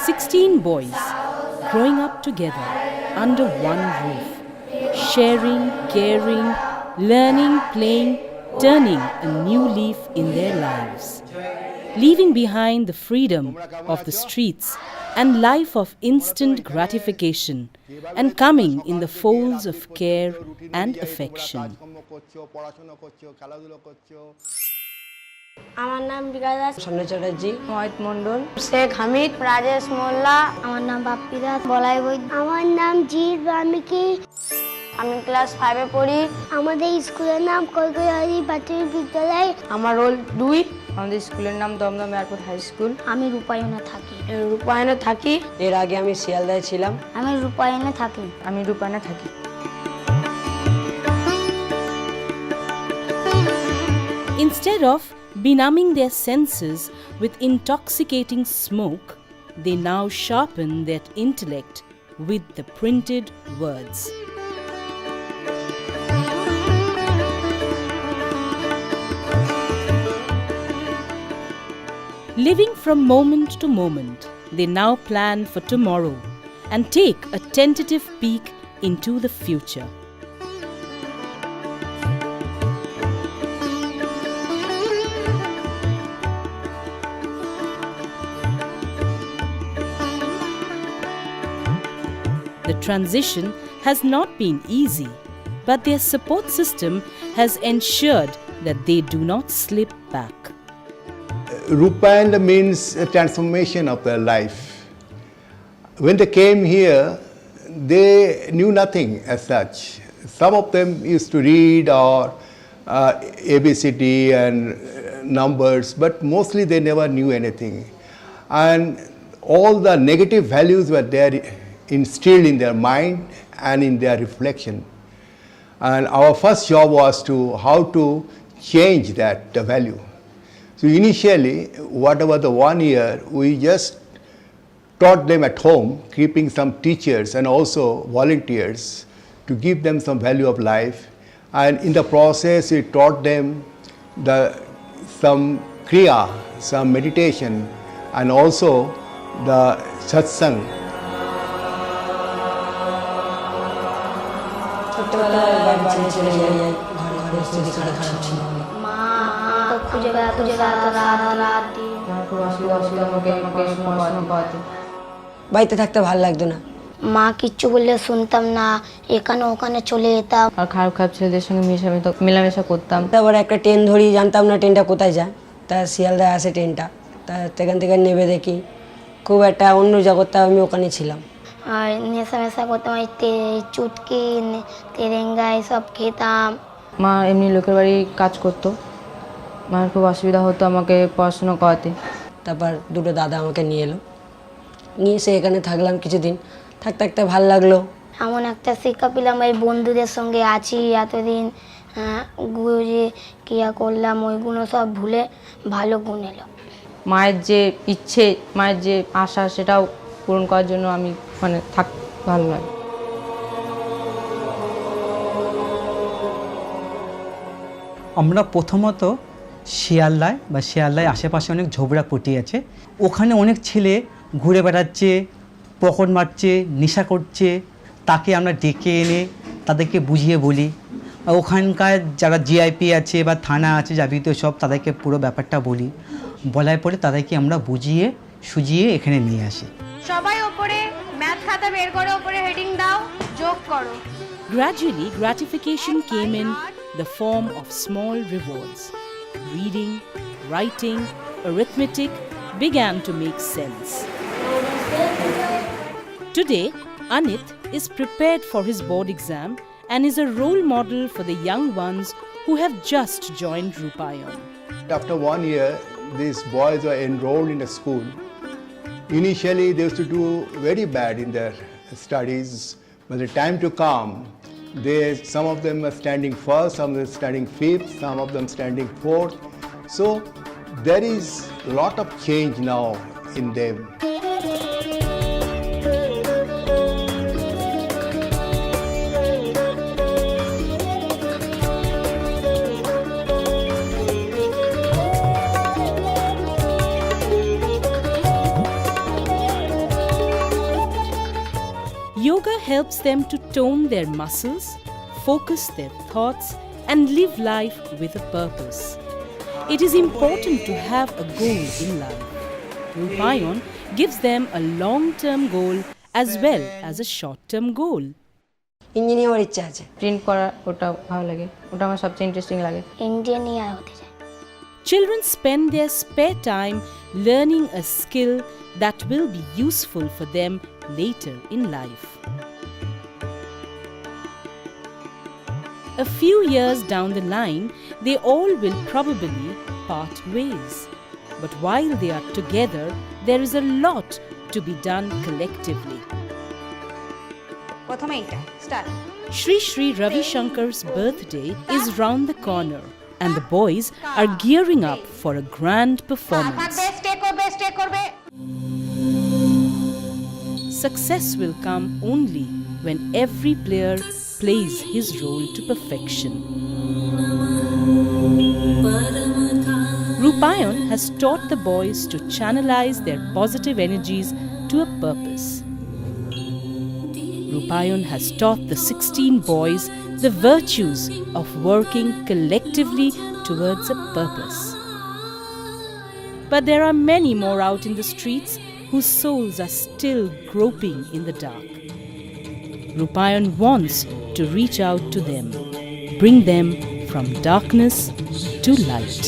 16 boys growing up together under one roof, sharing, caring, learning, playing, turning a new leaf in their lives, leaving behind the freedom of the streets and life of instant gratification and coming in the folds of care and affection. আমার নাম বিকাশ দাস, সন্ধ্যা চ্যাটার্জি, মহিত মণ্ডল, শেখ হামিদ, রাজেশ মোল্লা। আমার নাম বাপ্পি দাস, বলাই বৈদ। আমার নাম জিৎ বাল্মীকি। আমি class 5-এ পড়ি। আমাদের স্কুলের নাম কলকাতা প্রাথমিক বিদ্যালয়। আমার রোল 2। আমাদের স্কুলের নাম দমদম এয়ারপোর্ট হাই স্কুল। আমি রূপায়ণে থাকি। রূপায়ণে থাকি। এর আগে আমি শিয়ালদায় ছিলাম। আমি রূপায়ণে থাকি। আমি রূপায়ণে থাকি। Instead of benumbing their senses with intoxicating smoke, they now sharpen their intellect with the printed words. Living from moment to moment, they now plan for tomorrow and take a tentative peek into the future. The transition has not been easy, but their support system has ensured that they do not slip back. Rupayana means a transformation of their life. When they came here, they knew nothing as such. Some of them used to read or ABCD and numbers, but mostly they never knew anything. And all the negative values were there instilled in their mind and in their reflection. And our first job was to how to change that value. So initially, whatever the 1 year, we just taught them at home, keeping some teachers and also volunteers to give them some value of life. And in the process, we taught them some kriya, some meditation, and also the satsang. ছোটবেলায় বাড়ি চলে যাই, ঘরে ঘরে স্থিতি খারাপ ছিল। মা তো খুঁজে বেড়াতো রাত দিন। খুব অসুবিধা ছিল আমাকে পড়াশোনা করাতে। বাড়িতে থাকতে ভালো লাগতো না। মা কিচ্ছু বললে শুনতাম না, এখানে ওখানে চলে যেতাম। আর খারাপ খারাপ ছেলেদের সঙ্গে মেলামেশা করতাম। তারপর একটা ট্রেন ধরি, জানতাম না ট্রেনটা কোথায় যায়। তা শিয়ালদায় আসে ট্রেনটা, তা সেখান থেকে নেমে দেখি খুব একটা অন্য জগৎটা, আমি ওখানে ছিলাম। আর নেশা করতাম, চুটকি তেরেঙ্গা এসব খেতাম। মা এমনি লোকের বাড়ি কাজ করতো, মার খুব অসুবিধা হতো আমাকে পড়াশোনা করাতে। তারপর দুটো দাদা আমাকে নিয়ে এলো, নিয়ে এসে এখানে থাকলাম কিছুদিন। থাকতে থাকতে ভালো লাগলো। এমন একটা শিক্ষা পেলাম, এই বন্ধুদের সঙ্গে আছি এতদিন, গুরুজি ক্রিয়া করলাম, ওইগুলো সব ভুলে ভালো গুণ এলো। মায়ের যে ইচ্ছে, মায়ের যে আশা, সেটাও পূরণ করার জন্য আমি ভালো লাগে। আমরা প্রথমত শিয়ালদায় আশেপাশে অনেক ঝোপড়াপট্টি আছে, ওখানে অনেক ছেলে ঘুরে বেড়াচ্ছে, পকেট মারছে, নেশা করছে। তাকে আমরা ডেকে এনে তাদেরকে বুঝিয়ে বলি। ওখানকার যারা জিআইপি আছে বা থানা আছে যাবতীয় সব, তাদেরকে পুরো ব্যাপারটা বলি। বলার পরে তাদেরকে আমরা বুঝিয়ে সুজিয়ে এখানে নিয়ে আসি। সবাই উপরে ম্যাথ খাতা বের করো, উপরে হেডিং দাও, যোগ করো। Gradually, gratification came in the form of small rewards. Reading, writing, arithmetic began to make sense. Today, Anit is prepared for his board exam and is a role model for the young ones who have just joined Rupayan. After 1 year, these boys were enrolled in a school. Initially, they used to do very bad in their studies. By the time to come, some of them were standing first, some of them standing fifth, some of them standing fourth. So there is a lot of change now in them. helps them to tone their muscles, focus their thoughts, and live life with a purpose. It is important to have a goal in life. Rupayon gives them a long-term goal as well as a short-term goal. Engineer হওয়ার ইচ্ছা আছে। Print করা ওটা ভালো লাগে, ওটা আমার সবচেয়ে ইন্টারেস্টিং লাগে। ইঞ্জিনিয়ার হতে চাই। Children spend their spare time learning a skill that will be useful for them later in life. A few years down the line, they all will probably part ways. But while they are together, there is a lot to be done collectively. প্রথমে এইটা start. Shri Shri Ravi Shankar's birthday is round the corner, and the boys are gearing up for a grand performance. Stay করবে। Success will come only when every player plays his role to perfection. Rupayon has taught the boys to channelize their positive energies to a purpose. Rupayon has taught the 16 boys the virtues of working collectively towards a purpose. But there are many more out in the streets whose souls are still groping in the dark. Rupayon wants to reach out to them, bring them from darkness to light.